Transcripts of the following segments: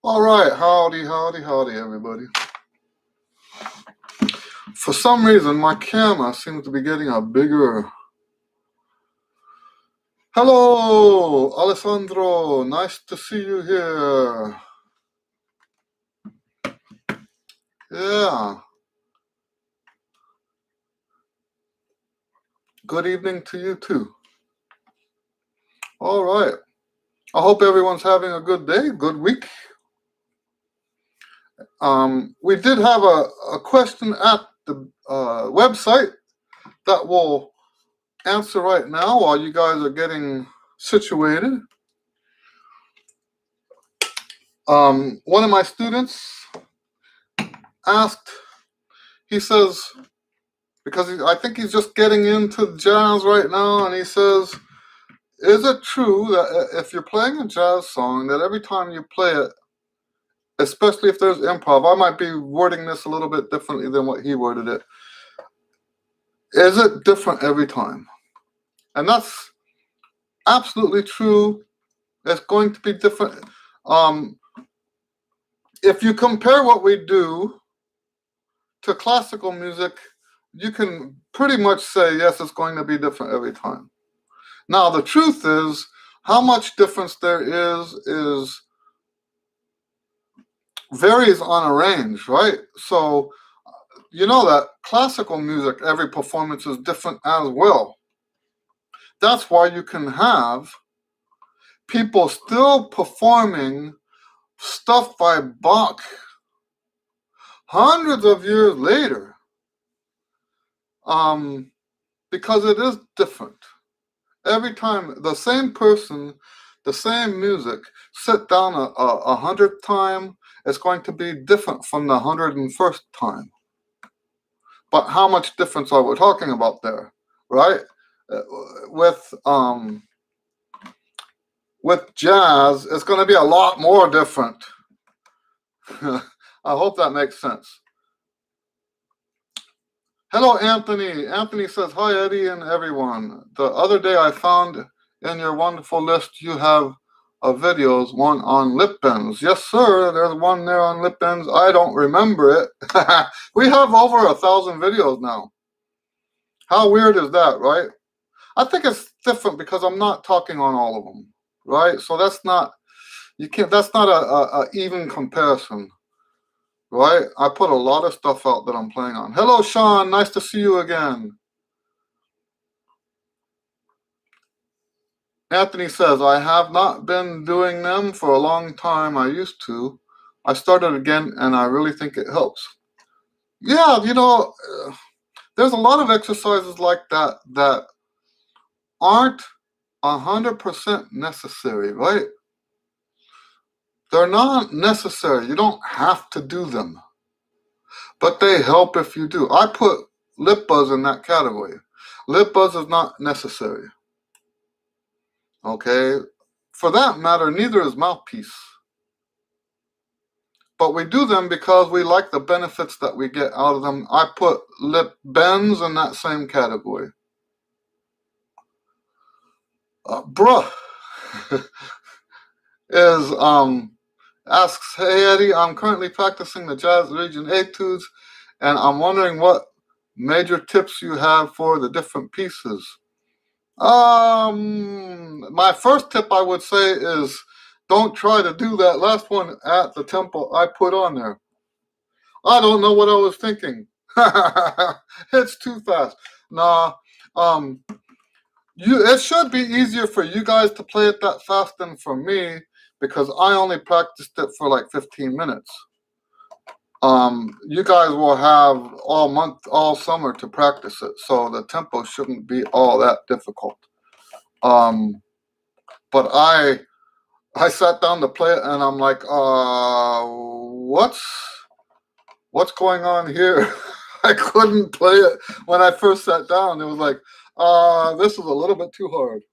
All right, howdy, howdy, howdy, everybody. For some reason, my camera seems to be getting a bigger. Hello, Alessandro. Nice to see you here. Yeah. Good evening to you, too. All right. I hope everyone's having a good day, good week. We did have a question at the website that we'll answer right now while you guys are getting situated. One of my students asked, he says, because I think he's just getting into jazz right now, and he says, is it true that if you're playing a jazz song, that every time you play it, especially if there's improv, I might be wording this a little bit differently than what he worded it, is it different every time? And that's absolutely true. It's going to be different. If you compare what we do to classical music, you can pretty much say, yes, it's going to be different every time. Now, the truth is, how much difference there is varies on a range, right? So, you know that classical music, every performance is different as well. That's why you can have people still performing stuff by Bach hundreds of years later, because it is different. Every time the same person, the same music, sit down a 100th time, it's going to be different from the 101st time. But how much difference are we talking about there, right? With jazz, it's going to be a lot more different. I hope that makes sense. Hello, Anthony. Anthony says, hi, Eddie and everyone. The other day I found in your wonderful list you have videos, one on lip bends. Yes, sir, there's one there on lip bends. I don't remember it. We have over 1,000 videos now. How weird is that, right? I think it's different because I'm not talking on all of them, right? So that's not, that's not a even comparison. Right? I put a lot of stuff out that I'm playing on. Hello, Sean. Nice to see you again. Anthony says, I have not been doing them for a long time. I used to. I started again, and I really think it helps. Yeah, you know, there's a lot of exercises like that that aren't 100% necessary, right? They're not necessary. You don't have to do them. But they help if you do. I put lip buzz in that category. Lip buzz is not necessary. Okay? For that matter, neither is mouthpiece. But we do them because we like the benefits that we get out of them. I put lip bends in that same category. Bruh is asks, hey Eddie, I'm currently practicing the jazz region etudes, and I'm wondering what major tips you have for the different pieces. My first tip I would say is don't try to do that last one at the tempo I put on there. I don't know what I was thinking. It's too fast. Nah, it should be easier for you guys to play it that fast than for me, because I only practiced it for like 15 minutes. You guys will have all month, all summer to practice it, so the tempo shouldn't be all that difficult. But I sat down to play it, and I'm like, what's going on here? I couldn't play it when I first sat down. It was like, this is a little bit too hard.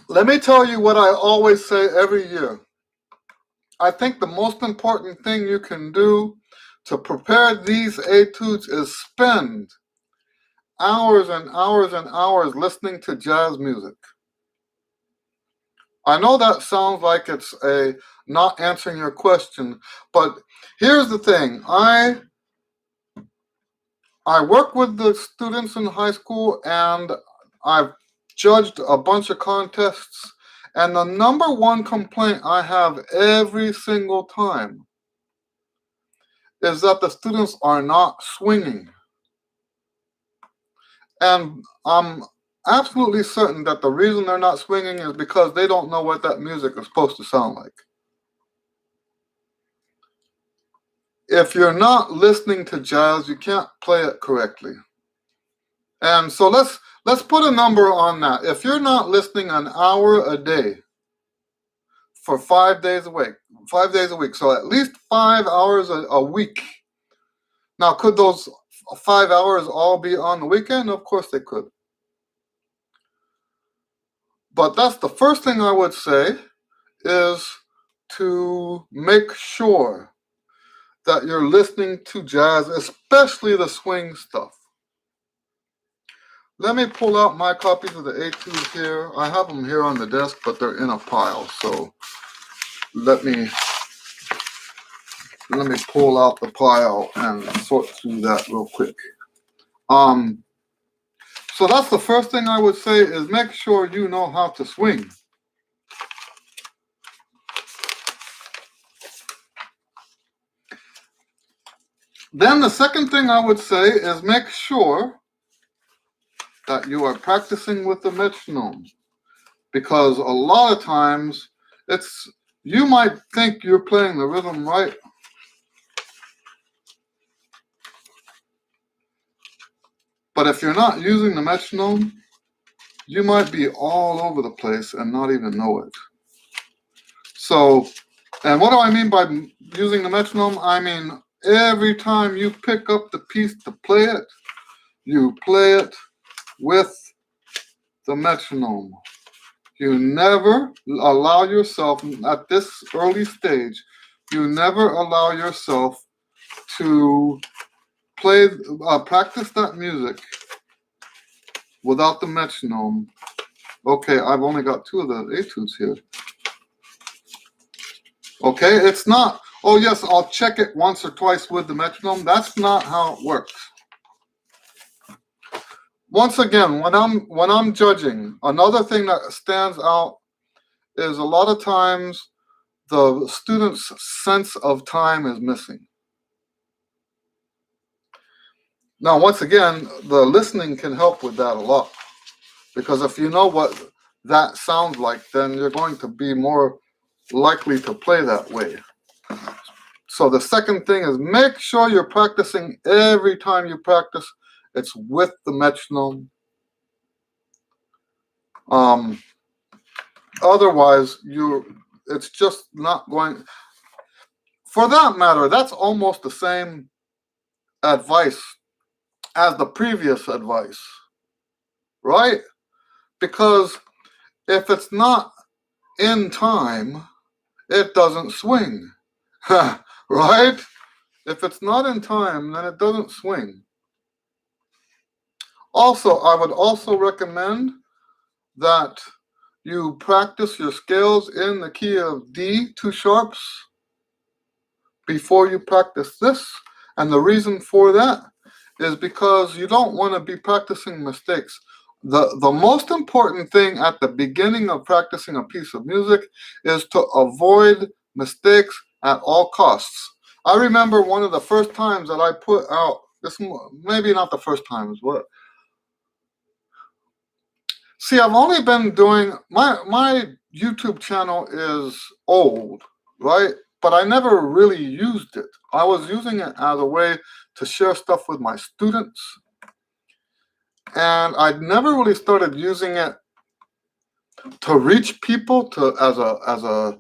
Let me tell you what I always say every year. I think the most important thing you can do to prepare these etudes is spend hours and hours and hours listening to jazz music. I know that sounds like it's a not answering your question, but here's the thing. I work with the students in high school, and I've judged a bunch of contests, and the number one complaint I have every single time is that the students are not swinging. And I'm absolutely certain that the reason they're not swinging is because they don't know what that music is supposed to sound like. If you're not listening to jazz, you can't play it correctly. And so let's put a number on that. If you're not listening an hour a day for 5 days a week, so at least 5 hours a week. Now, could those 5 hours all be on the weekend? Of course they could. But that's the first thing I would say, is to make sure that you're listening to jazz, especially the swing stuff. Let me pull out my copies of the etudes here. I have them here on the desk, but they're in a pile. So let me pull out the pile and sort through that real quick. So that's the first thing I would say, is make sure you know how to swing. Then the second thing I would say is make sure that you are practicing with the metronome, because a lot of times you might think you're playing the rhythm right, but if you're not using the metronome, you might be all over the place and not even know it. So, and what do I mean by using the metronome? I mean, every time you pick up the piece to play it, you play it with the metronome. You never allow yourself, at this early stage, you never allow yourself to practice that music without the metronome. Okay, I've only got 2 of the etudes here. Okay, it's not, oh yes, I'll check it once or twice with the metronome. That's not how it works. Once again, when I'm judging, another thing that stands out is a lot of times the student's sense of time is missing. Now, once again, the listening can help with that a lot, because if you know what that sounds like, then you're going to be more likely to play that way. So the second thing is make sure you're practicing every time you practice. It's with the metronome. Otherwise, it's just not going. For that matter, that's almost the same advice as the previous advice, right? Because if it's not in time, it doesn't swing, right? If it's not in time, then it doesn't swing. Also, I would also recommend that you practice your scales in the key of D, 2 sharps, before you practice this. And the reason for that is because you don't want to be practicing mistakes. The most important thing at the beginning of practicing a piece of music is to avoid mistakes at all costs. I remember one of the first times that I put out, this maybe not the first times, but see, I've only been doing, my YouTube channel is old, right? But I never really used it. I was using it as a way to share stuff with my students. and I'd never really started using it to reach people as a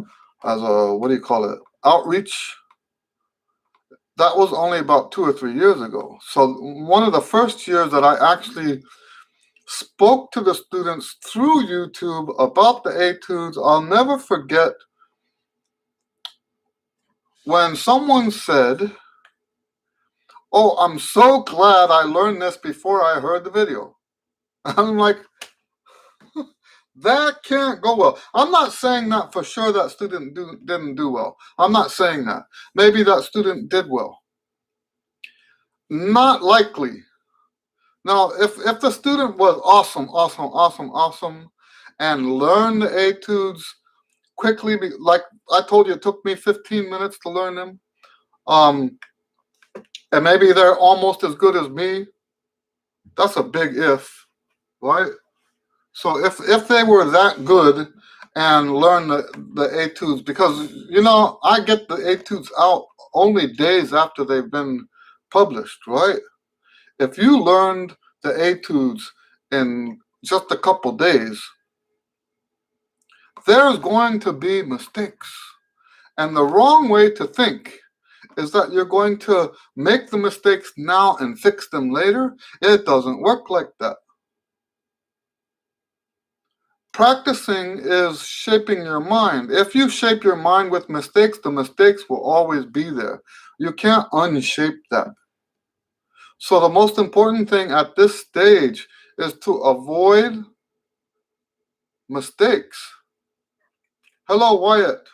what do you call it, outreach. That was only about 2 or 3 years ago. So one of the first years that I actually spoke to the students through YouTube about the etudes, I'll never forget when someone said, "Oh, I'm so glad I learned this before I heard the video." I'm like, that can't go well. I'm not saying that for sure that student didn't do well. I'm not saying that. Maybe that student did well. Not likely. Now, if the student was awesome, and learned the etudes quickly, like I told you, it took me 15 minutes to learn them, and maybe they're almost as good as me, that's a big if, right? So if they were that good and learn the etudes, because I get the etudes out only days after they've been published, right? If you learned the etudes in just a couple days, there's going to be mistakes. And the wrong way to think is that you're going to make the mistakes now and fix them later. It doesn't work like that. Practicing is shaping your mind. If you shape your mind with mistakes, the mistakes will always be there. You can't unshape that. So the most important thing at this stage is to avoid mistakes. Hello, Wyatt.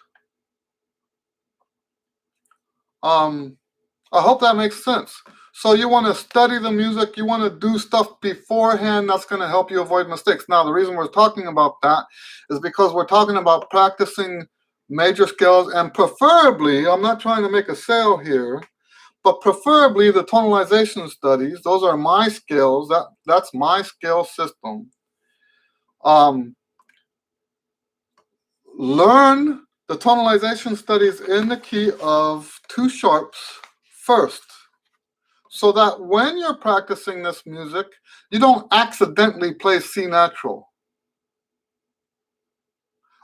I hope that makes sense. So you want to study the music, you want to do stuff beforehand that's going to help you avoid mistakes. Now, the reason we're talking about that is because we're talking about practicing major scales, and preferably, I'm not trying to make a sale here, but preferably the tonalization studies. Those are my scales. That's my scale system. Learn the tonalization studies in the key of 2 sharps first, so that when you're practicing this music, you don't accidentally play C natural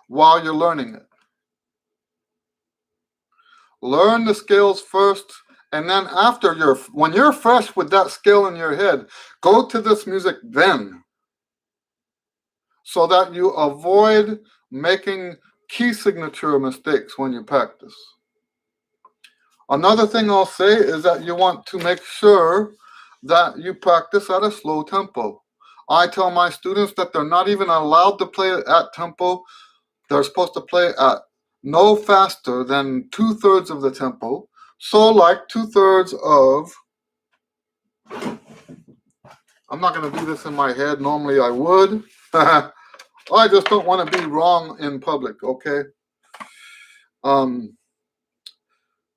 while you're learning it. Learn the scales first, and then when you're fresh with that scale in your head, go to this music then, so that you avoid making key signature mistakes when you practice. Another thing I'll say is that you want to make sure that you practice at a slow tempo. I tell my students that they're not even allowed to play at tempo. They're supposed to play at no faster than 2/3 of the tempo. So like 2/3 of, I'm not going to do this in my head. Normally I would. I just don't want to be wrong in public, okay?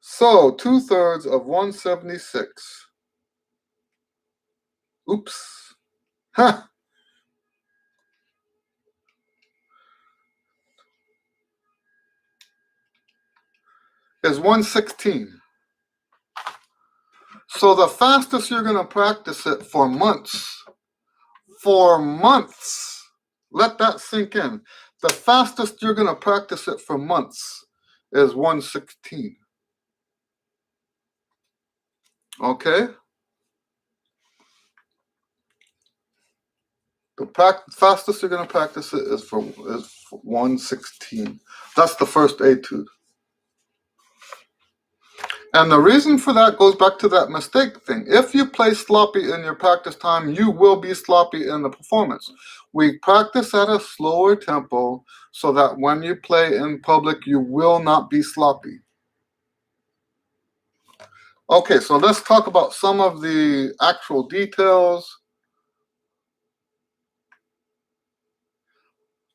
So 2/3 of 176. Oops. Ha! Is 116. So the fastest you're going to practice it for months, let that sink in. The fastest you're going to practice it for months is 116. Okay? The fastest you're going to practice it is for 116. That's the first etude. And the reason for that goes back to that mistake thing. If you play sloppy in your practice time, you will be sloppy in the performance. We practice at a slower tempo so that when you play in public, you will not be sloppy. Okay, so let's talk about some of the actual details.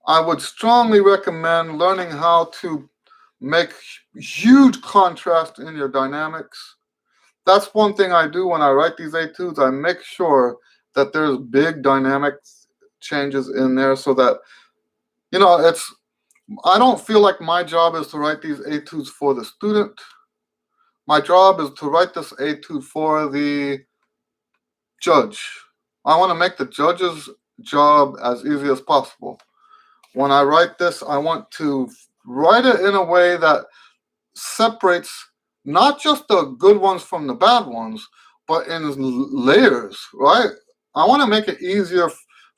I would strongly recommend learning how to make huge contrast in your dynamics. That's one thing I do when I write these etudes. I make sure that there's big dynamic changes in there so that, I don't feel like my job is to write these etudes for the student. My job is to write this etude for the judge. I want to make the judge's job as easy as possible. When I write this, I want to write it in a way that separates not just the good ones from the bad ones, but in layers, right? I want to make it easier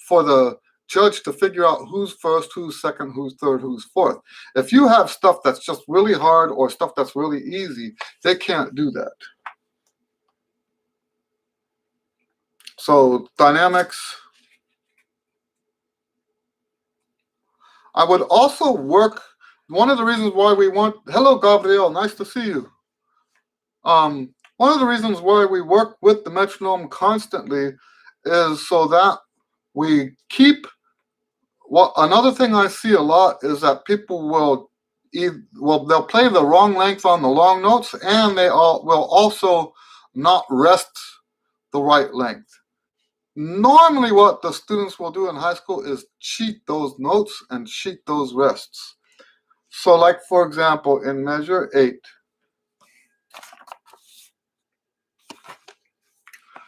for the judge to figure out who's first, who's second, who's third, who's fourth. If you have stuff that's just really hard or stuff that's really easy, they can't do that. So dynamics. I would also work. One of the reasons why we want. Hello, Gabriel. Nice to see you. One of the reasons why we work with the metronome constantly is so that we keep. Well, another thing I see a lot is that people will they'll play the wrong length on the long notes, and they will also not rest the right length. Normally, what the students will do in high school is cheat those notes and cheat those rests. So, like for example, in measure 8,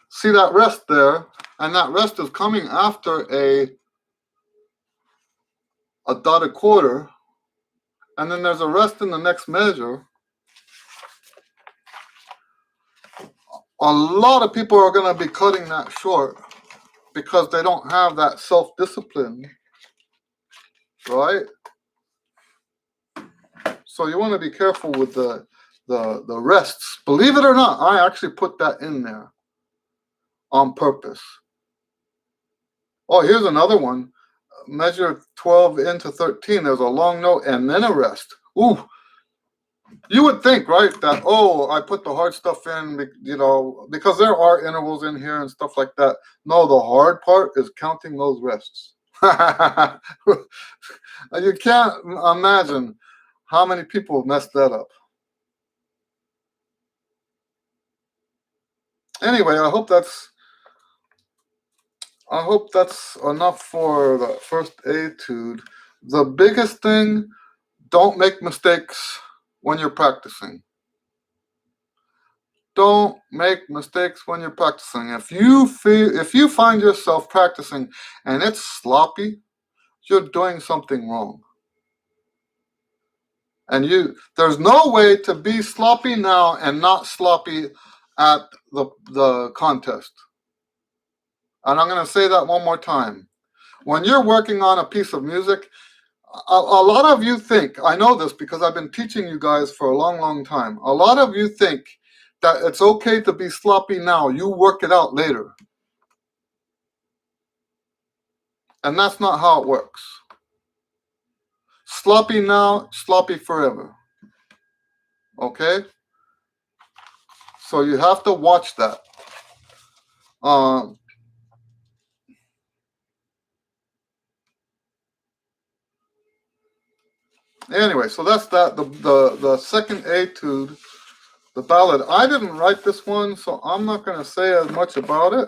see that rest there, and that rest is coming after a dotted quarter, and then there's a rest in the next measure. A lot of people are going to be cutting that short because they don't have that self-discipline, right? So you want to be careful with the rests. Believe it or not, I actually put that in there on purpose. Oh, here's another one. Measure 12 into 13. There's a long note and then a rest. Ooh. You would think, right, that, oh, I put the hard stuff in, because there are intervals in here and stuff like that. No, the hard part is counting those rests. You can't imagine how many people messed that up. Anyway, I hope that's enough for the first etude. The biggest thing, don't make mistakes when you're practicing. Don't make mistakes when you're practicing. If you find yourself practicing and it's sloppy, you're doing something wrong. And there's no way to be sloppy now and not sloppy at the contest. And I'm going to say that one more time. When you're working on a piece of music, a lot of you think, I know this because I've been teaching you guys for a long, long time. A lot of you think that it's okay to be sloppy now. You work it out later. And that's not how it works. Sloppy now, sloppy forever. Okay? So you have to watch that. Anyway, so that's that. The second etude, the ballad. I didn't write this one, so I'm not going to say as much about it.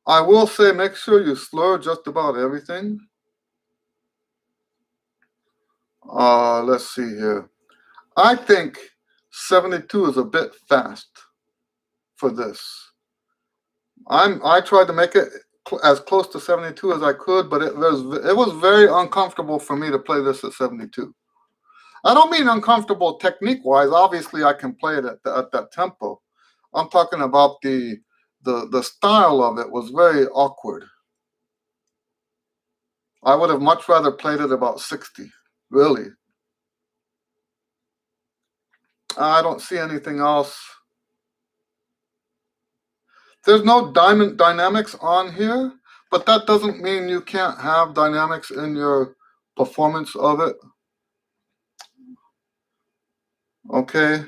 I will say make sure you slur just about everything. Let's see here. I think 72 is a bit fast for this. I tried to make it as close to 72 as I could, but it was very uncomfortable for me to play this at 72. I don't mean uncomfortable technique-wise. Obviously, I can play it at that tempo. I'm talking about the style of it was very awkward. I would have much rather played it about 60, really. I don't see anything else. There's no dynamics on here, but that doesn't mean you can't have dynamics in your performance of it. Okay?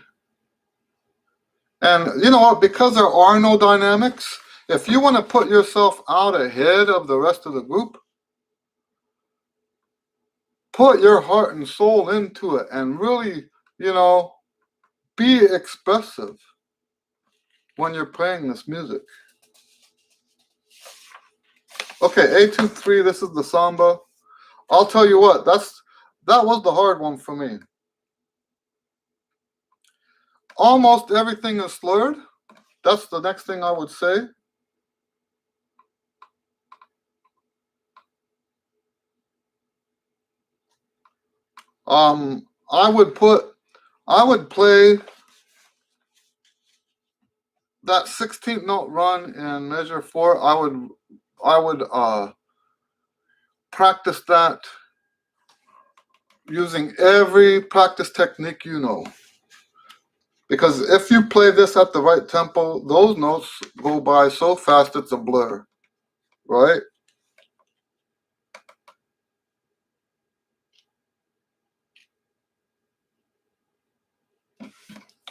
And you know what? Because there are no dynamics, if you want to put yourself out ahead of the rest of the group, put your heart and soul into it and really, be expressive when you're playing this music. Okay, A2-3, this is the samba. I'll tell you what, that was the hard one for me. Almost everything is slurred. that's the next thing I would say. I would play that 16th note run in measure 4. I would practice that using every practice technique you know. Because if you play this at the right tempo, those notes go by so fast it's a blur, right?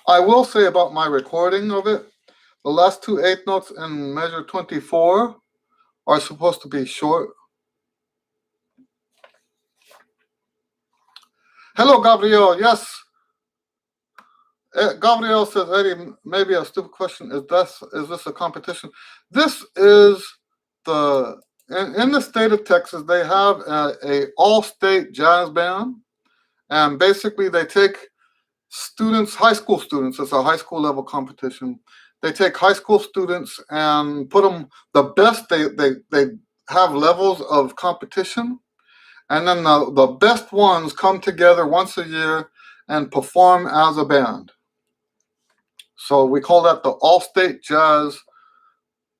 I will say about my recording of it, the last two eighth notes in measure 24 are supposed to be short. Hello, Gabriel. Yes. Gabriel says, Eddie, maybe a stupid question. Is this a competition? This is in the state of Texas, they have a all-state jazz band. And basically they take students, high school students, it's a high school level competition. They take high school students and put them the best. They have levels of competition. And then the best ones come together once a year and perform as a band. So we call that the All-State Jazz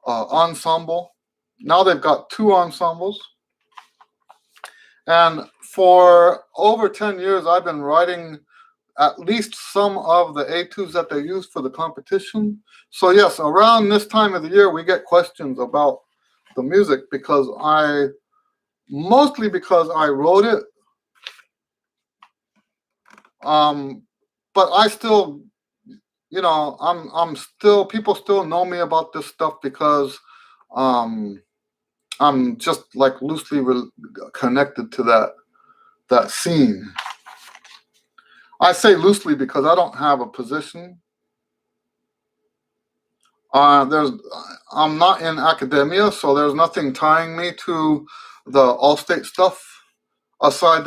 Ensemble. Now they've got two ensembles. And for over 10 years, I've been writing at least some of the etudes that they use for the competition. So yes, around this time of the year, we get questions about the music mostly because I wrote it. But I still, people still know me about this stuff because I'm just like loosely connected to that scene. I say loosely because I don't have a position. I'm not in academia, so there's nothing tying me to the all-state stuff aside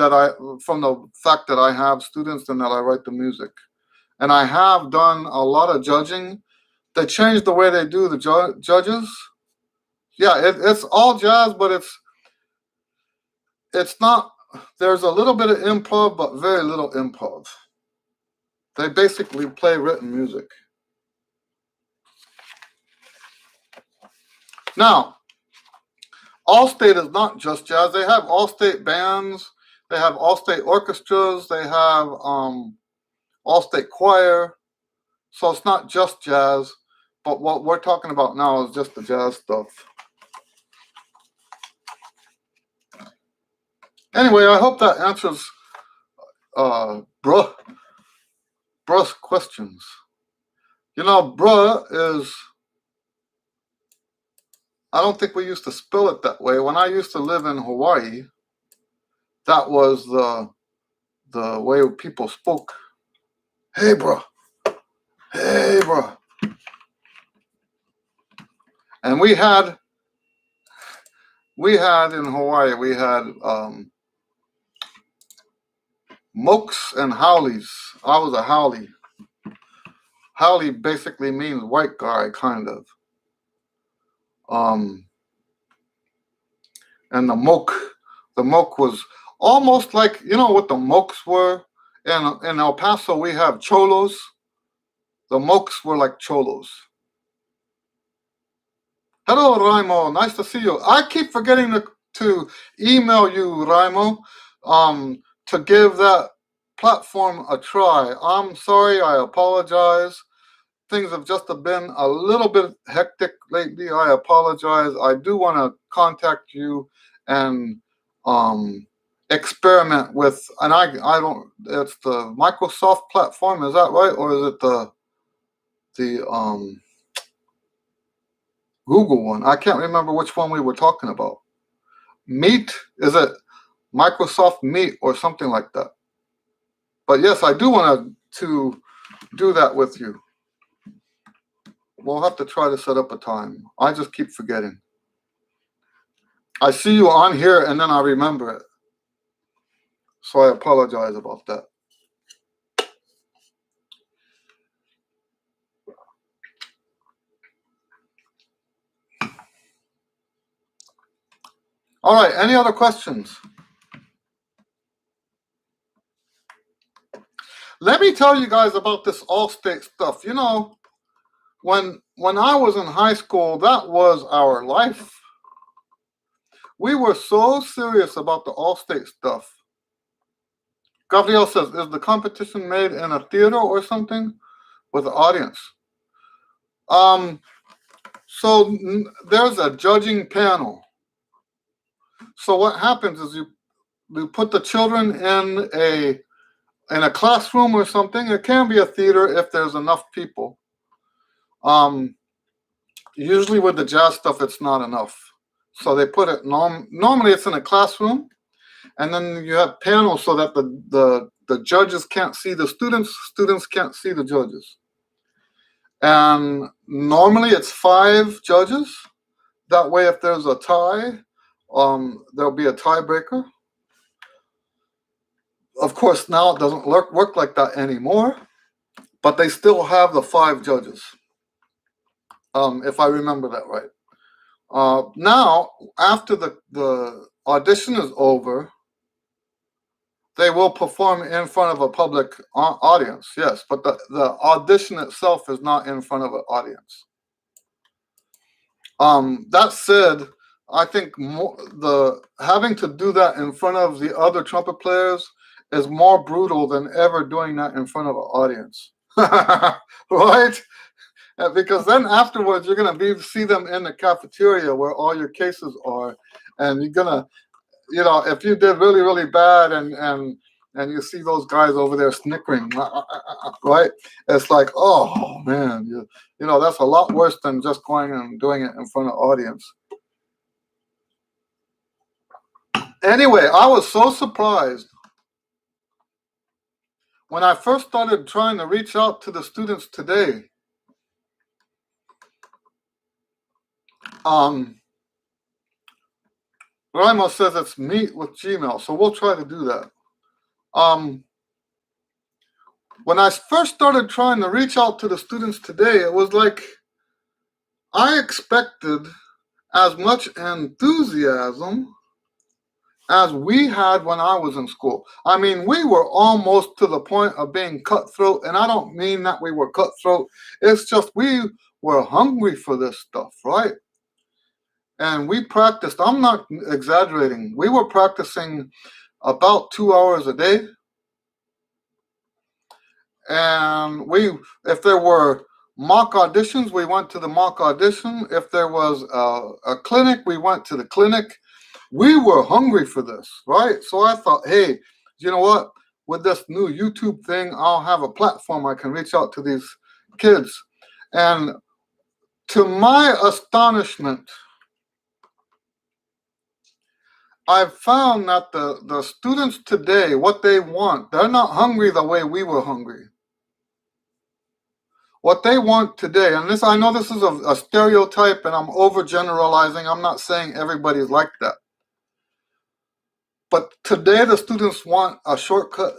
from the fact that I have students and that I write the music. And I have done a lot of judging. They changed the way they do the judges. Yeah, it's all jazz, but it's not. There's a little bit of improv, but very little improv. They basically play written music. Now, Allstate is not just jazz. They have Allstate bands. They have Allstate orchestras. They have Allstate choir. So it's not just jazz. But what we're talking about now is just the jazz stuff. Anyway, I hope that answers bruh's questions. Bruh is, I don't think we used to spell it that way. When I used to live in Hawaii, that was the way people spoke. Hey, bruh. Hey, bruh. And we had in Hawaii, we had mokes and howleys. I was a howley. Howley basically means white guy, kind of. And the moke was almost like, what the mokes were? In El Paso, we have cholos. The mokes were like cholos. Hello, Raimo. Nice to see you. I keep forgetting to email you, Raimo, to give that platform a try. I'm sorry. I apologize. Things have just been a little bit hectic lately. I apologize. I do want to contact you and experiment with, and I don't, it's the Microsoft platform. Is that right? Or is it the Google one? I can't remember which one we were talking about. Meet? Is it Microsoft Meet or something like that? But yes, I do want to do that with you. We'll have to try to set up a time. I just keep forgetting. I see you on here and then I remember it. So I apologize about that. All right, any other questions? Let me tell you guys about this Allstate stuff. You know, when I was in high school, that was our life. We were so serious about the Allstate stuff. Gabriel says, is the competition made in a theater or something with the audience? So there's a judging panel. So what happens is you put the children in a classroom or something. It can be a theater if there's enough people. Usually with the jazz stuff, it's not enough. So they put it normally it's in a classroom, and then you have panels so that the judges can't see the students can't see the judges. And normally it's 5 judges. That way, if there's a tie, there'll be a tiebreaker. Of course, now it doesn't work like that anymore, but they still have the 5 judges, if I remember that right. Now, after the audition is over, they will perform in front of a public audience, yes, but the audition itself is not in front of an audience. That said, I think having to do that in front of the other trumpet players is more brutal than ever doing that in front of an audience, right? Because then afterwards you're gonna see them in the cafeteria where all your cases are, and you're gonna, if you did really, really bad and you see those guys over there snickering, right? It's like, oh man, that's a lot worse than just going and doing it in front of audience. Anyway, I was so surprised when I first started trying to reach out to the students today. Ramos says it's meet with Gmail, so we'll try to do that. When I first started trying to reach out to the students today, it was like I expected as much enthusiasm as we had when I was in school. I mean, we were almost to the point of being cutthroat, and I don't mean that we were cutthroat. It's just we were hungry for this stuff, right? And we practiced. I'm not exaggerating. We were practicing about 2 hours a day. And if there were mock auditions, we went to the mock audition. If there was a clinic, we went to the clinic. We were hungry for this, right? So I thought, hey, you know what? With this new YouTube thing, I'll have a platform I can reach out to these kids. And to my astonishment, I've found that the students today, what they want, they're not hungry the way we were hungry. What they want today, and I know this is a stereotype and I'm overgeneralizing. I'm not saying everybody's like that. But today the students want a shortcut.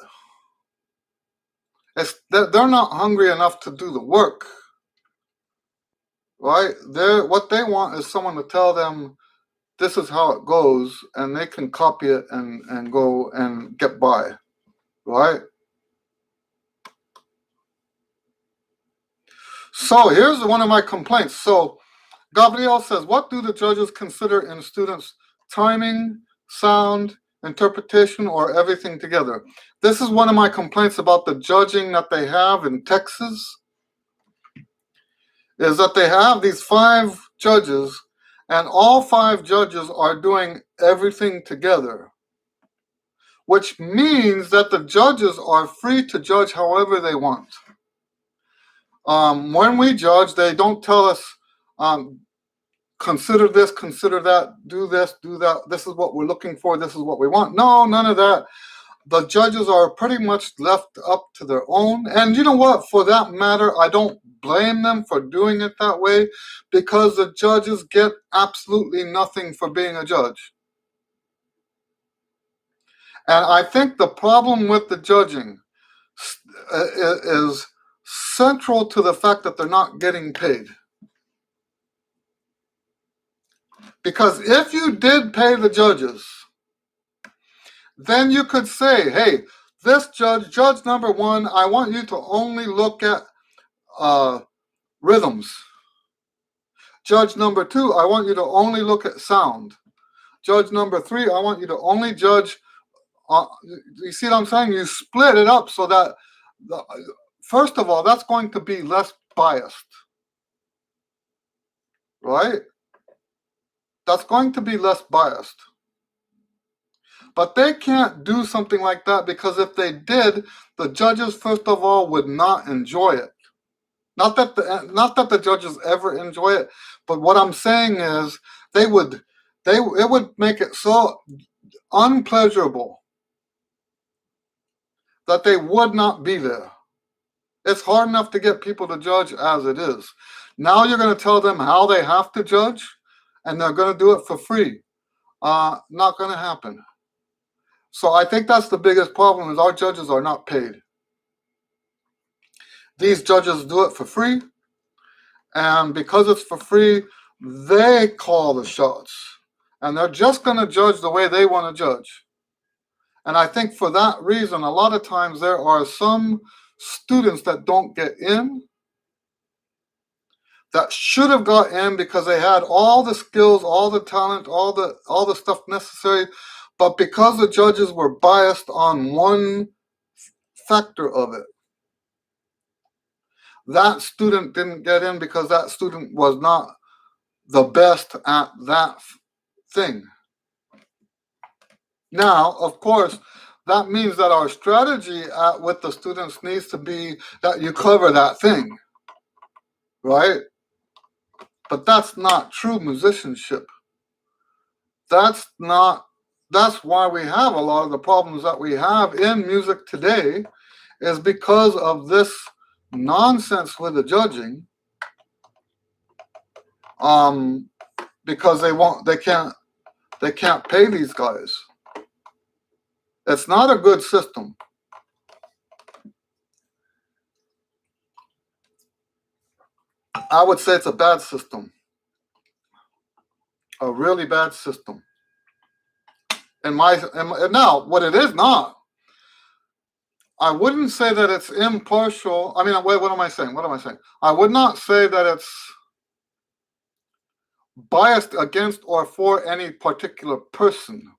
They're not hungry enough to do the work, right? What they want is someone to tell them this is how it goes, and they can copy it and go and get by, right? So here's one of my complaints. So Gabriel says, what do the judges consider in students' timing, sound, interpretation, or everything together? This is one of my complaints about the judging that they have in Texas, is that they have these 5 judges, and all 5 judges are doing everything together, which means that the judges are free to judge however they want. When we judge, they don't tell us, consider this, consider that, do this, do that. This is what we're looking for. This is what we want. No, none of that. The judges are pretty much left up to their own. And you know what? For that matter, I don't blame them for doing it that way, because the judges get absolutely nothing for being a judge. And I think the problem with the judging is central to the fact that they're not getting paid. Because if you did pay the judges, then you could say, hey, this judge number one, I want you to only look at rhythms. Judge number two, I want you to only look at sound. Judge number three, I want you to only judge. You see what I'm saying? You split it up so that, first of all, that's going to be less biased, right? That's going to be less biased. But they can't do something like that because if they did, the judges, first of all, would not enjoy it. Not that the judges ever enjoy it, but what I'm saying is it would make it so unpleasurable that they would not be there. It's hard enough to get people to judge as it is. Now you're going to tell them how they have to judge, and they're going to do it for free. Not going to happen. So I think that's the biggest problem is our judges are not paid. These judges do it for free, and because it's for free, they call the shots. And they're just going to judge the way they want to judge. And I think for that reason, a lot of times there are some students that don't get in that should have got in because they had all the skills, all the talent, all the stuff necessary, but because the judges were biased on one factor of it, that student didn't get in because that student was not the best at that thing. Now, of course, that means that our strategy with the students needs to be that you cover that thing, right? But that's not true musicianship. That's why we have a lot of the problems that we have in music today is because of this nonsense with the judging. Because they can't pay these guys. It's not a good system. I would say it's a bad system. A really bad system. Now, what it is not, I wouldn't say that it's impartial. I mean, what am I saying? I would not say that it's biased against or for any particular person.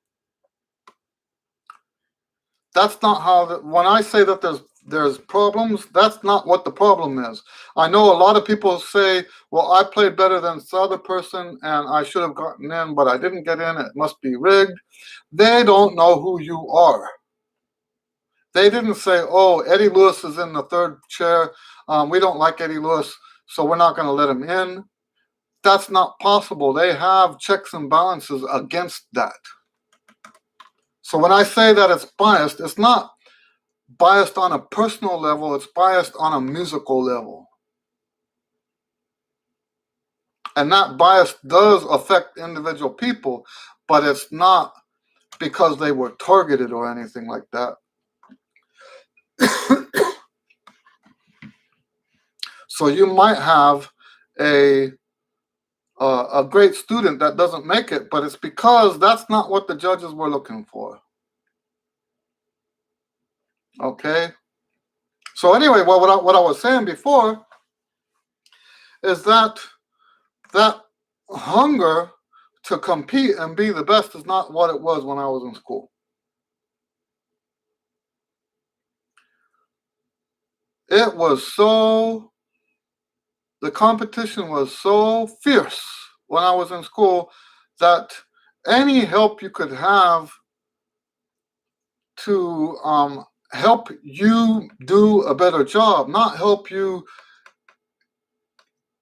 That's not how, when I say that there's problems, that's not what the problem is. I know a lot of people say, well, I played better than this other person and I should have gotten in, but I didn't get in. It must be rigged. They don't know who you are. They didn't say, oh, Eddie Lewis is in the third chair. We don't like Eddie Lewis, so we're not going to let him in. That's not possible. They have checks and balances against that. So when I say that it's biased, it's not biased on a personal level, it's biased on a musical level. And that bias does affect individual people, but it's not because they were targeted or anything like that. So you might have a great student that doesn't make it, but it's because that's not what the judges were looking for. Okay? So anyway, what I was saying before is that hunger to compete and be the best is not what it was when I was in school. The competition was so fierce when I was in school that any help you could have to help you do a better job, not help you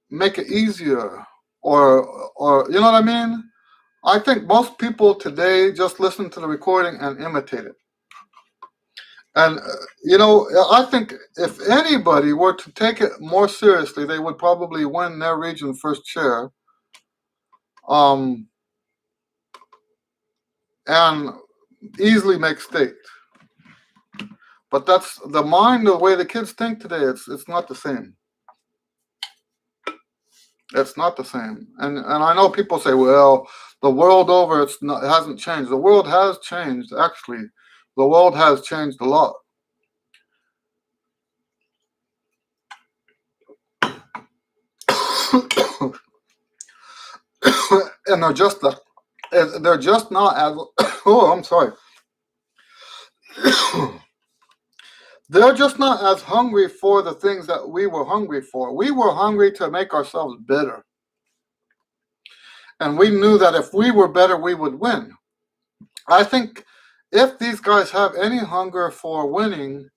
make it easier or you know what I mean? I think most people today just listen to the recording and imitate it. And, I think if anybody were to take it more seriously, they would probably win their region first chair. And easily make state. But that's the mind, the way the kids think today, it's not the same. It's not the same. And I know people say, well, the world over, it hasn't changed. The world has changed, actually. The world has changed a lot. And they're just not as oh, I'm sorry. They're just not as hungry for the things that we were hungry for. We were hungry to make ourselves better. And we knew that if we were better, we would win. I think if these guys have any hunger for winning,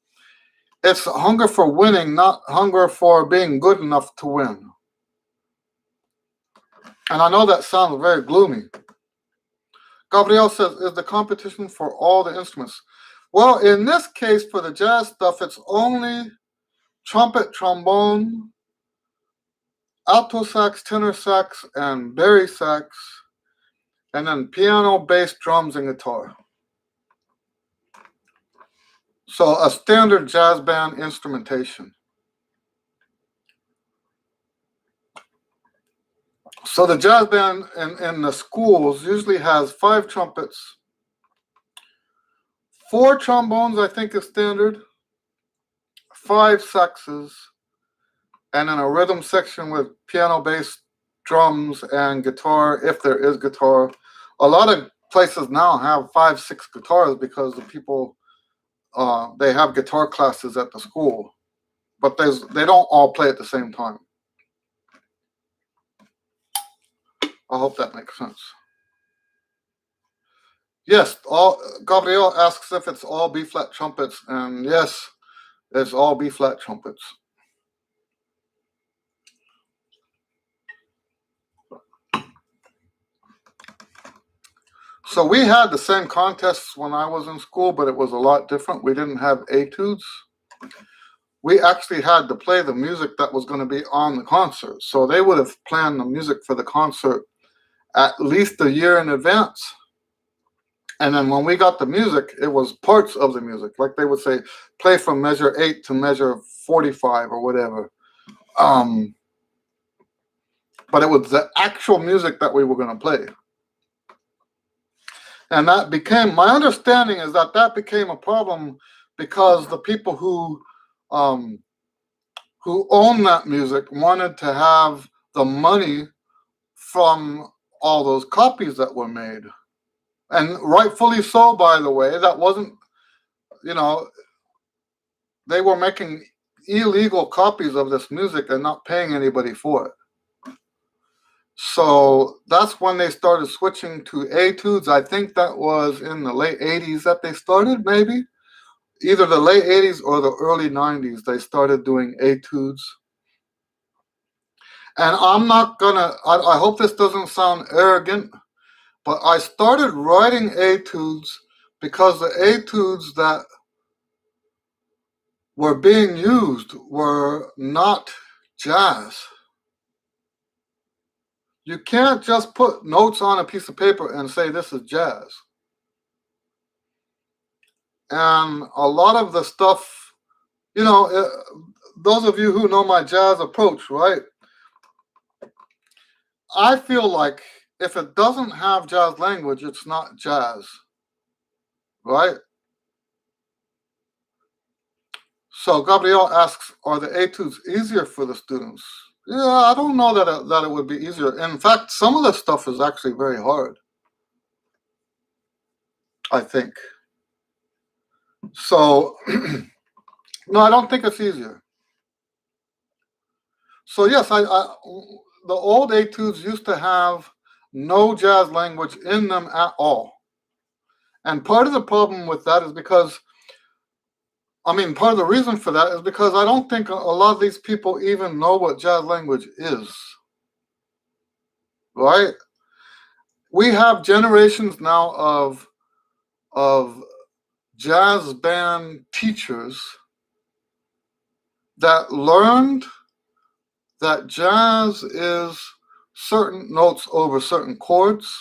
it's hunger for winning, not hunger for being good enough to win. And I know that sounds very gloomy. Gabriel says, is the competition for all the instruments? Well, in this case, for the jazz stuff, it's only trumpet, trombone, alto sax, tenor sax, and bari sax, and then piano, bass, drums, and guitar. So a standard jazz band instrumentation. So the jazz band in the schools usually has 5 trumpets, 4 trombones, I think is standard, 5 saxes, and then a rhythm section with piano, bass, drums, and guitar, if there is guitar. A lot of places now have 5, 6 guitars because the people, they have guitar classes at the school, but they don't all play at the same time. I hope that makes sense. Yes, Gabriel asks if it's all B-flat trumpets, and yes, it's all B-flat trumpets. So we had the same contests when I was in school, but it was a lot different. We didn't have etudes. We actually had to play the music that was going to be on the concert. So they would have planned the music for the concert at least a year in advance. And then when we got the music, it was parts of the music. Like they would say, play from measure 8 to measure 45 or whatever. But it was the actual music that we were going to play. And that became, my understanding is that became a problem because the people who own that music wanted to have the money from all those copies that were made. And rightfully so, by the way. That wasn't, they were making illegal copies of this music and not paying anybody for it. So that's when they started switching to etudes. I think that was in the late 80s that they started, maybe. Either the late 80s or the early 90s, they started doing etudes. And I'm not gonna, I hope this doesn't sound arrogant, but I started writing etudes because the etudes that were being used were not jazz. You can't just put notes on a piece of paper and say this is jazz. And a lot of the stuff, those of you who know my jazz approach, right? I feel like if it doesn't have jazz language, it's not jazz, right? So Gabriel asks, are the etudes easier for the students? Yeah, I don't know that it would be easier. In fact, some of the stuff is actually very hard, I think. So, no, I don't think it's easier. So yes, the old etudes used to have no jazz language in them at all. And part of the problem with that is because, part of the reason for that is because I don't think a lot of these people even know what jazz language is, right? We have generations now of jazz band teachers that learned that jazz is certain notes over certain chords,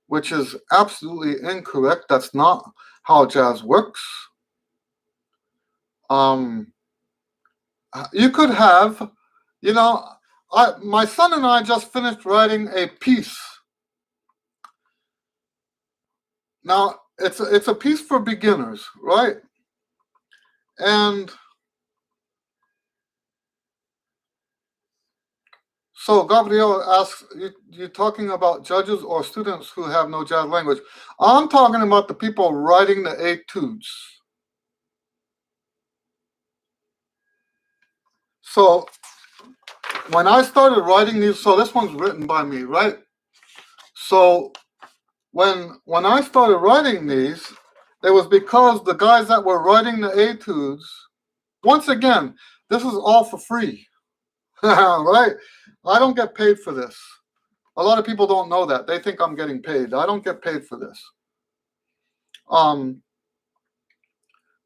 which is absolutely incorrect. That's not how jazz works. You could have, My son and I just finished writing a piece. Now, it's a piece for beginners, right? And so Gabriel asks, you talking about judges or students who have no jazz language? I'm talking about the people writing the etudes. So when I started writing these, so this one's written by me, right? So when I started writing these, it was because the guys that were writing the etudes, once again, this is all for free, right? I don't get paid for this. A lot of people don't know that. They think I'm getting paid. I don't get paid for this.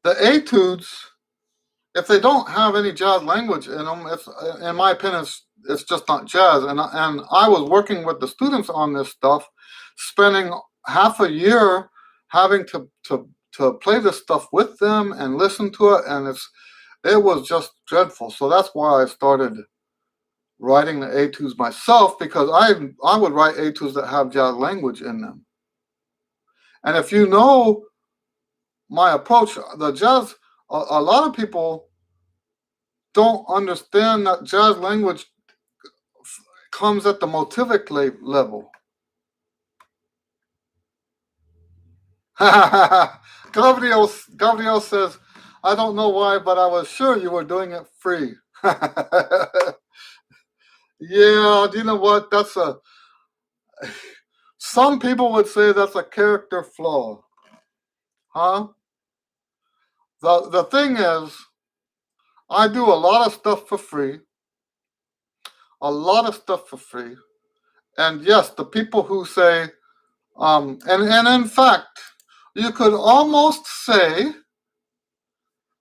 The etudes, if they don't have any jazz language in them, it's, in my opinion, it's just not jazz. And I was working with the students on this stuff, spending half a year having to play this stuff with them and listen to it, and it was just dreadful. So that's why I started writing the etudes myself, because I would write etudes that have jazz language in them. And if you know my approach, the jazz, a lot of people don't understand that jazz language comes at the motivic level. Gabriel says, I don't know why, but I was sure you were doing it free. Yeah, you know what? Some people would say that's a character flaw. Huh? The thing is, I do a lot of stuff for free. A lot of stuff for free. And yes, the people who say, and in fact, you could almost say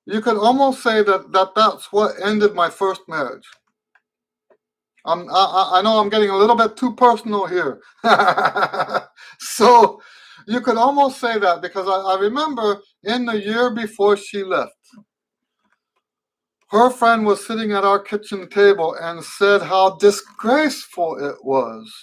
that's what ended my first marriage. I know I'm getting a little bit too personal here. So you could almost say that, because I remember in the year before she left, her friend was sitting at our kitchen table and said how disgraceful it was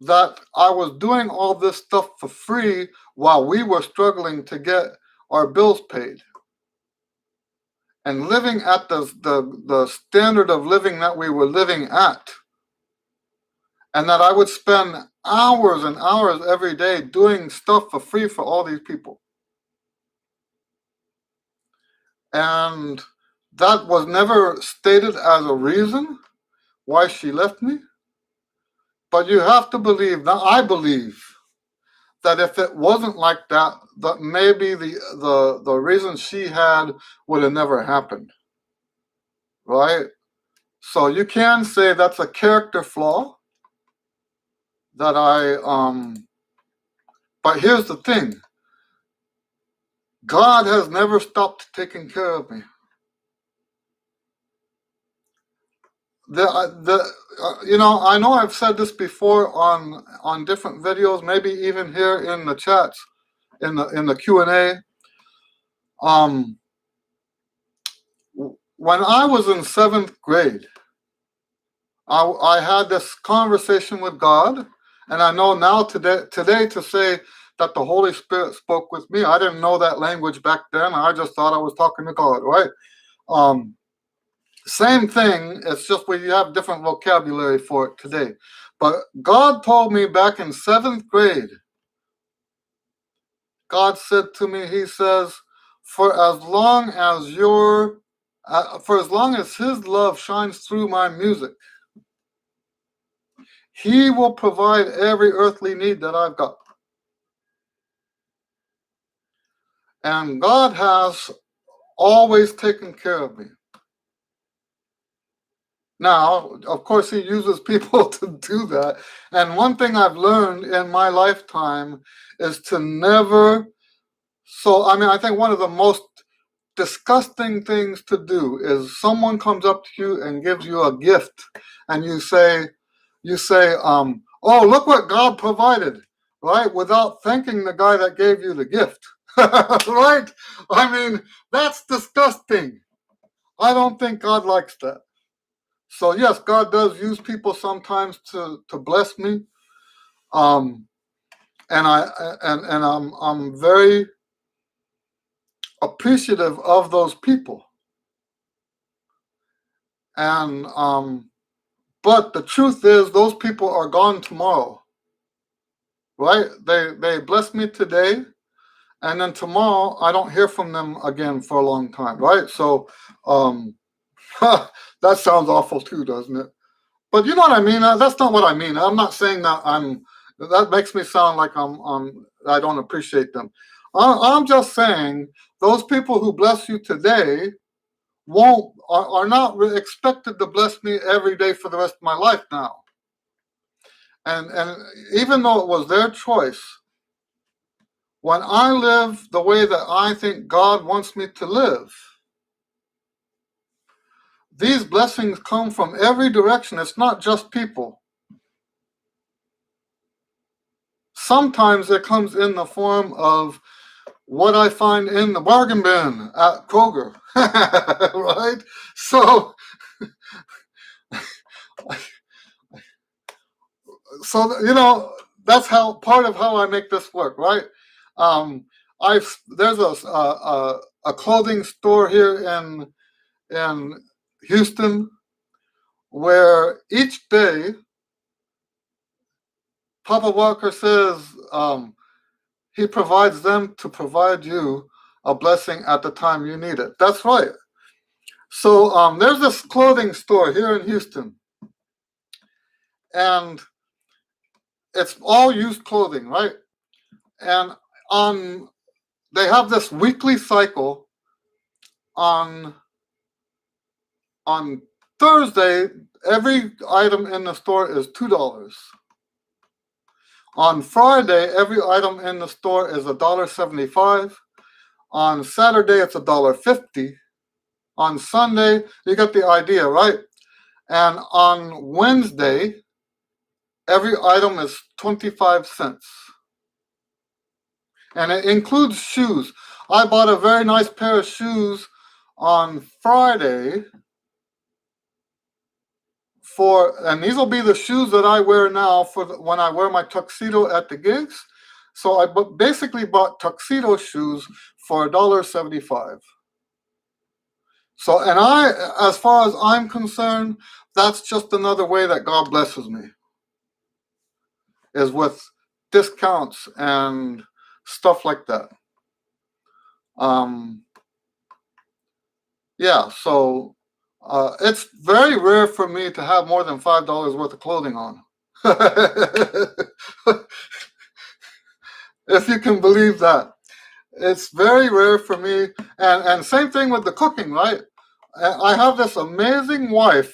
that I was doing all this stuff for free while we were struggling to get our bills paid and living at the standard of living that we were living at. And that I would spend hours and hours every day doing stuff for free for all these people. And that was never stated as a reason why she left me. But you have to believe, that I believe, that if it wasn't like that, that maybe the reason she had would have never happened. Right? So you can say that's a character flaw that but here's the thing. God has never stopped taking care of me. I know I've said this before on different videos, maybe even here in the chats, in the Q and A. When I was in 7th grade, I had this conversation with God, and I know now today to say that the Holy Spirit spoke with me. I didn't know that language back then. I just thought I was talking to God, right? Same thing, it's just we have different vocabulary for it today. But God told me back in 7th grade, God said to me, he says, for as long as his love shines through my music, he will provide every earthly need that I've got. And God has always taken care of me. Now, of course, he uses people to do that. And one thing I've learned in my lifetime is to never. So, I think one of the most disgusting things to do is someone comes up to you and gives you a gift, and you say, oh, look what God provided, right? Without thanking the guy that gave you the gift, right? That's disgusting. I don't think God likes that. So yes, God does use people sometimes to bless me. Um, and I'm very appreciative of those people. And but the truth is, those people are gone tomorrow, right? They bless me today, and then tomorrow I don't hear from them again for a long time, right? So that sounds awful too, doesn't it? But you know what I mean. That's not what I mean. I'm not saying that that makes me sound like I don't appreciate them. I'm just saying those people who bless you today are not expected to bless me every day for the rest of my life now. And even though it was their choice, when I live the way that I think God wants me to live, these blessings come from every direction. It's not just people. Sometimes it comes in the form of what I find in the bargain bin at Kroger, right? So you know, that's how part of how I make this work, right? There's a clothing store here in Houston where each day Papa Walker says he provides them to provide you a blessing at the time you need it. That's right. So there's this clothing store here in Houston, and it's all used clothing, right? And on they have this weekly cycle. On Thursday, every item in the store is $2. On Friday, every item in the store is $1.75. On Saturday, it's $1.50. On Sunday, you get the idea, right? And on Wednesday, every item is 25 cents. And it includes shoes. I bought a very nice pair of shoes on Friday and these will be the shoes that I wear now when I wear my tuxedo at the gigs. So I basically bought tuxedo shoes for $1.75. So, and as far as I'm concerned, that's just another way that God blesses me, is with discounts and stuff like that. Yeah, so it's very rare for me to have more than $5 worth of clothing on. If you can believe that. It's very rare for me. And same thing with the cooking, right? I have this amazing wife.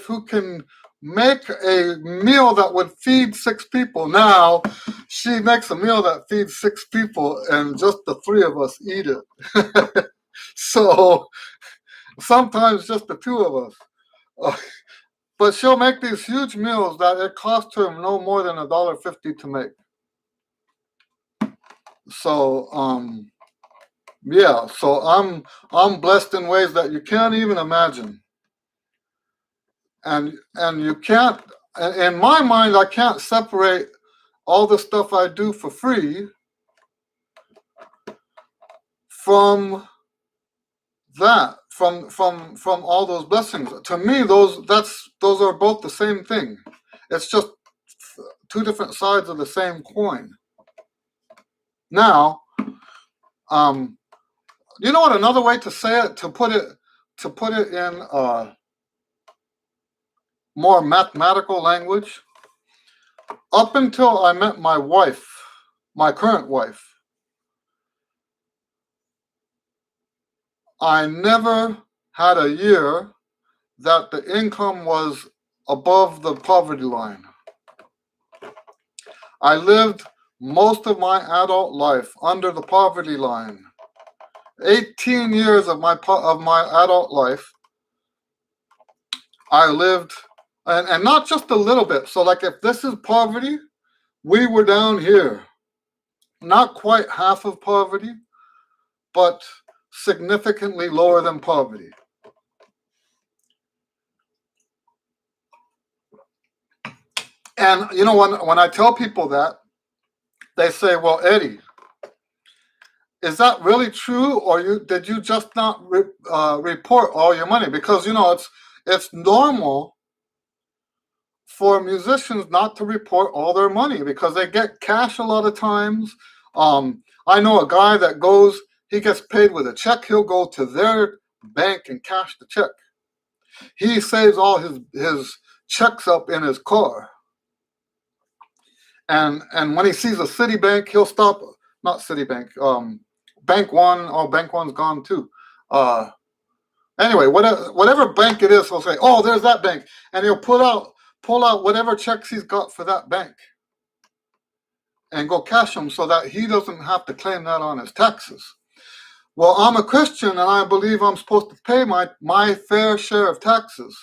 Who can make a meal that would feed 6 people. Now, she makes a meal that feeds 6 people, and just the 3 of us eat it. So sometimes just the 2 of us. But she'll make these huge meals that it costs her no more than $1.50 to make. So yeah, so I'm blessed in ways that you can't even imagine. And you can't, in my mind, I can't separate all the stuff I do for free from that, from all those blessings. To me, those are both the same thing. It's just 2 different sides of the same coin. Now, you know what? Another way to say it, to put it in more mathematical language. Up until I met my wife, my current wife, I never had a year that the income was above the poverty line. I lived most of my adult life under the poverty line. 18 years of my adult life, I lived, and not just a little bit. So like if this is poverty, we were down here. Not quite half of poverty, but significantly lower than poverty. And you know, when I tell people that, they say, "Well, Eddie, is that really true, or did you just not report all your money?" Because you know, it's normal for musicians not to report all their money because they get cash a lot of times. I know a guy that he gets paid with a check. He'll go to their bank and cash the check. He saves all his checks up in his car. And when he sees a Citibank, he'll stop. Not Citibank. Bank One. Oh, Bank One's gone too. Anyway, whatever bank it is, he'll say, "Oh, there's that bank," and he'll pull out whatever checks he's got for that bank and go cash them so that he doesn't have to claim that on his taxes. Well, I'm a Christian and I believe I'm supposed to pay my fair share of taxes.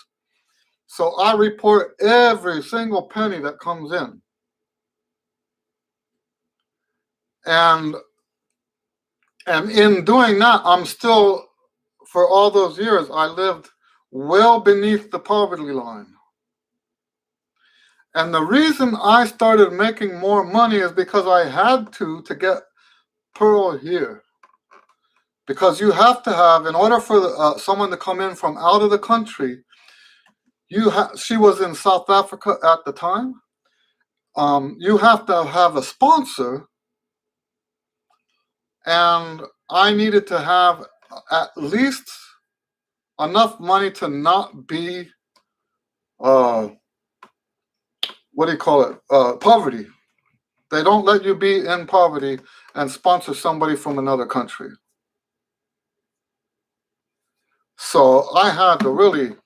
So I report every single penny that comes in. And in doing that, I'm still, for all those years, I lived well beneath the poverty line. And the reason I started making more money is because I had to get Pearl here. Because you have to have, in order for someone to come in from out of the country, she was in South Africa at the time. You have to have a sponsor, and I needed to have at least enough money to not be, poverty. They don't let you be in poverty and sponsor somebody from another country. So I had to really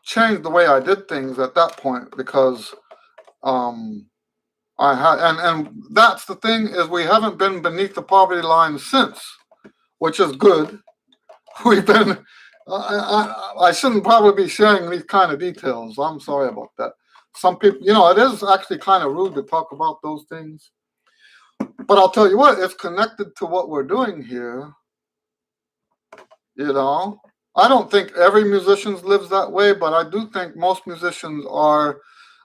change the way I did things at that point because I had, and that's the thing, is we haven't been beneath the poverty line since, which is good. We've been, I shouldn't probably be sharing these kind of details. I'm sorry about that. Some people, you know, it is actually kind of rude to talk about those things. But I'll tell you what, it's connected to what we're doing here. You know, I don't think every musician lives that way, but I do think most musicians are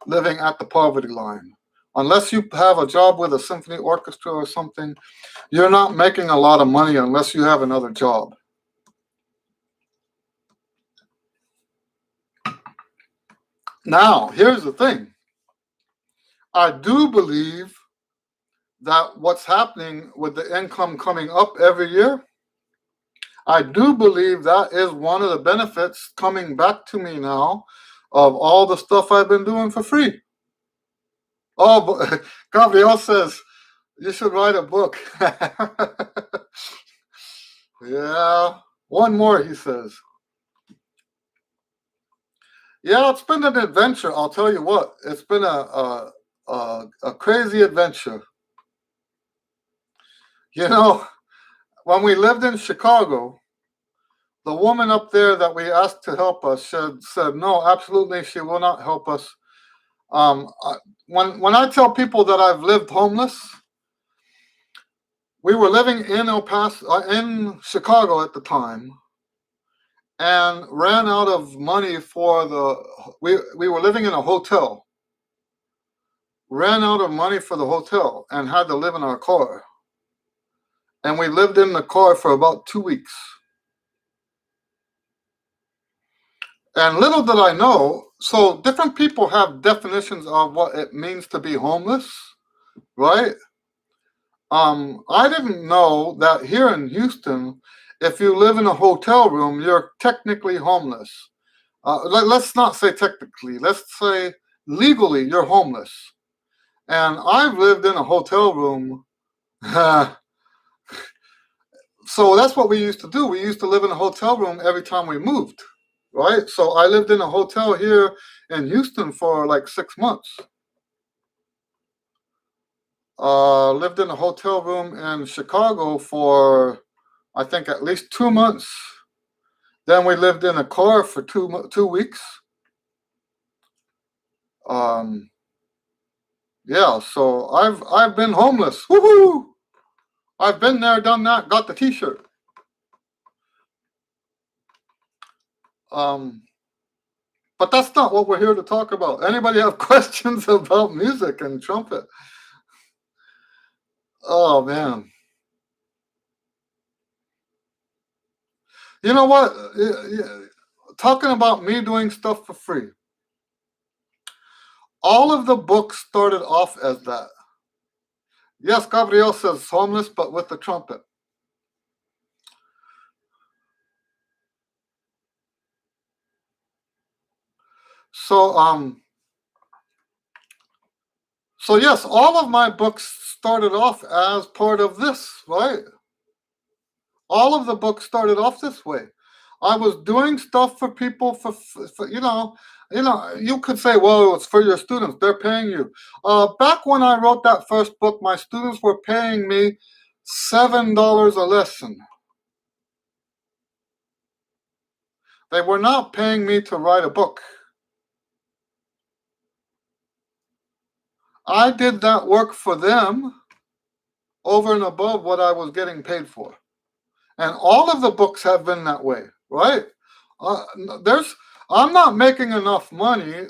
living at the poverty line. Unless you have a job with a symphony orchestra or something, you're not making a lot of money unless you have another job. Now, here's the thing. I do believe that what's happening with the income coming up every year, I do believe that is one of the benefits coming back to me now of all the stuff I've been doing for free. Oh, Gabriel says, you should write a book. Yeah, one more, he says. Yeah, it's been an adventure. I'll tell you what, it's been a crazy adventure. You know, when we lived in Chicago, the woman up there that we asked to help us said no, absolutely, she will not help us. When I tell people that I've lived homeless, we were living in El Paso, in Chicago at the time, and ran out of money we were living in a hotel. Ran out of money for the hotel and had to live in our car. And we lived in the car for about 2 weeks. And little did I know, so different people have definitions of what it means to be homeless, right? I didn't know that here in Houston, if you live in a hotel room, you're technically homeless. Let's not say technically, let's say legally you're homeless. And I've lived in a hotel room. So that's what we used to do. We used to live in a hotel room every time we moved, right? So I lived in a hotel here in Houston for like 6 months. Lived in a hotel room in Chicago for, I think, at least 2 months. Then we lived in a car for 2 weeks. Yeah, so I've been homeless. Woohoo! I've been there, done that, got the T-shirt. But that's not what we're here to talk about. Anybody have questions about music and trumpet? Oh man. You know what? Talking about me doing stuff for free. All of the books started off as that. Yes, Gabriel says homeless, but with the trumpet. So so yes, all of my books started off as part of this, right? All of the books started off this way. I was doing stuff for people for you could say, well, it's for your students. They're paying you. Back when I wrote that first book, my students were paying me $7 a lesson. They were not paying me to write a book. I did that work for them over and above what I was getting paid for. And all of the books have been that way, right? Uh, there's I'm not making enough money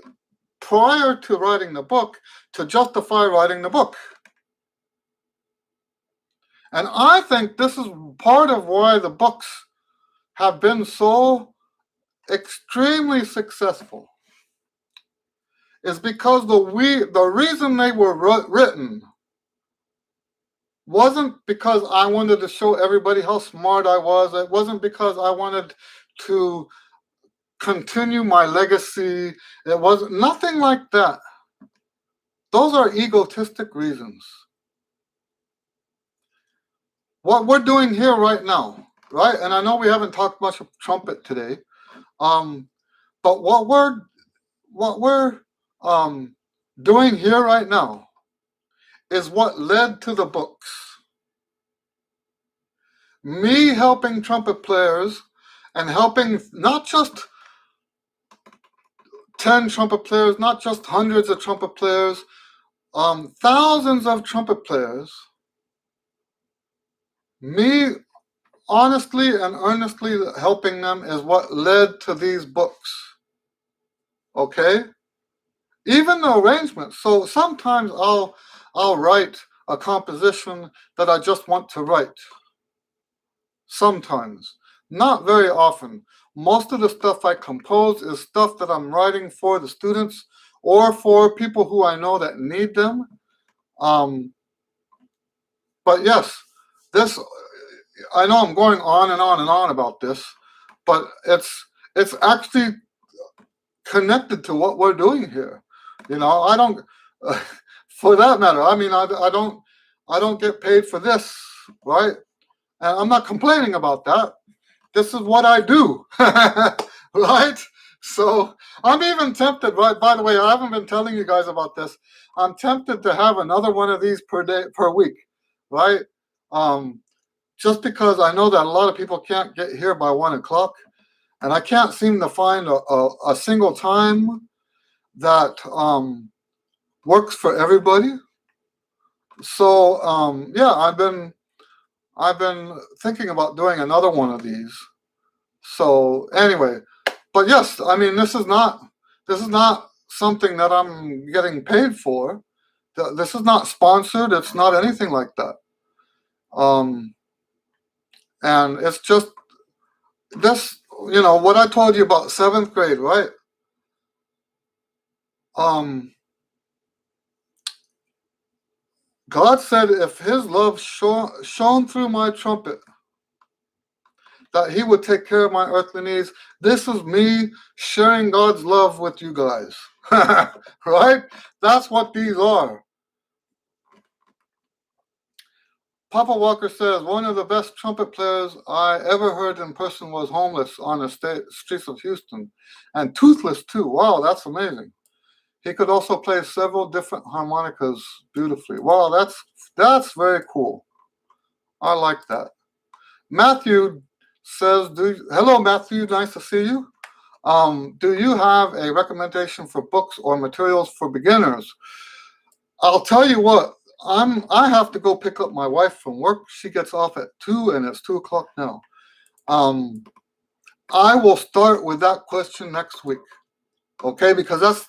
prior to writing the book to justify writing the book. And I think this is part of why the books have been so extremely successful is because the reason they were written wasn't because I wanted to show everybody how smart I was. It wasn't because I wanted to continue my legacy. It was nothing like that. Those are egotistic reasons. What we're doing here right now, right? And I know we haven't talked much of trumpet today, but what we're doing here right now is what led to the books. Me helping trumpet players and helping not just 10 trumpet players, not just hundreds of trumpet players, thousands of trumpet players. Me honestly and earnestly helping them is what led to these books. Okay? Even the arrangements. So sometimes I'll write a composition that I just want to write. Sometimes. Not very often. Most of the stuff I compose is stuff that I'm writing for the students or for people who I know that need them. But yes, this I know I'm going on and on and on about this, but it's actually connected to what we're doing here. I don't, for that matter. I mean, I don't get paid for this, right? And I'm not complaining about that. This is what I do, right? So I'm even tempted, right? By the way, I haven't been telling you guys about this. I'm tempted to have another one of these per week, right? Just because I know that a lot of people can't get here by 1 o'clock, and I can't seem to find a single time that works for everybody. So yeah, I've been thinking about doing another one of these. So anyway, but yes, I mean this is not something that I'm getting paid for. This is not sponsored. It's not anything like that. And it's just this, what I told you about seventh grade, right? God said if his love shone through my trumpet, that he would take care of my earthly needs. This is me sharing God's love with you guys. Right? That's what these are. Papa Walker says, one of the best trumpet players I ever heard in person was homeless on the streets of Houston. And toothless too. Wow, that's amazing. He could also play several different harmonicas beautifully. Wow, that's very cool. I like that. Matthew says, hello Matthew, nice to see you. Do you have a recommendation for books or materials for beginners? I'll tell you what, I have to go pick up my wife from work. She gets off at 2 and it's 2 o'clock now. I will start with that question next week. Okay, because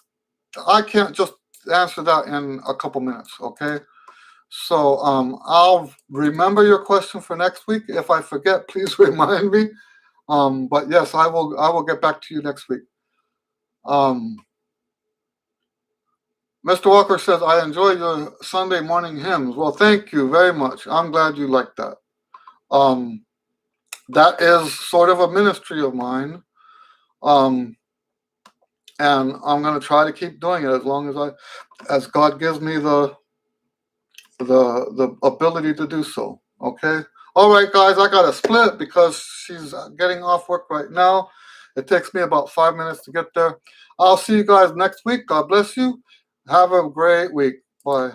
I can't just answer that in a couple minutes. Okay. So I'll remember your question for next week. If I forget, please remind me. But yes, I will get back to you next week. Um, Mr. Walker says, I enjoy your Sunday morning hymns. Well, thank you very much. I'm glad you like that. Um, that is sort of a ministry of mine. Um, and I'm going to try to keep doing it as God gives me the ability to do so. Okay. All right, guys, I got to split because she's getting off work right now. It takes me about 5 minutes to get there. I'll see you guys next week. God bless you. Have a great week. Bye.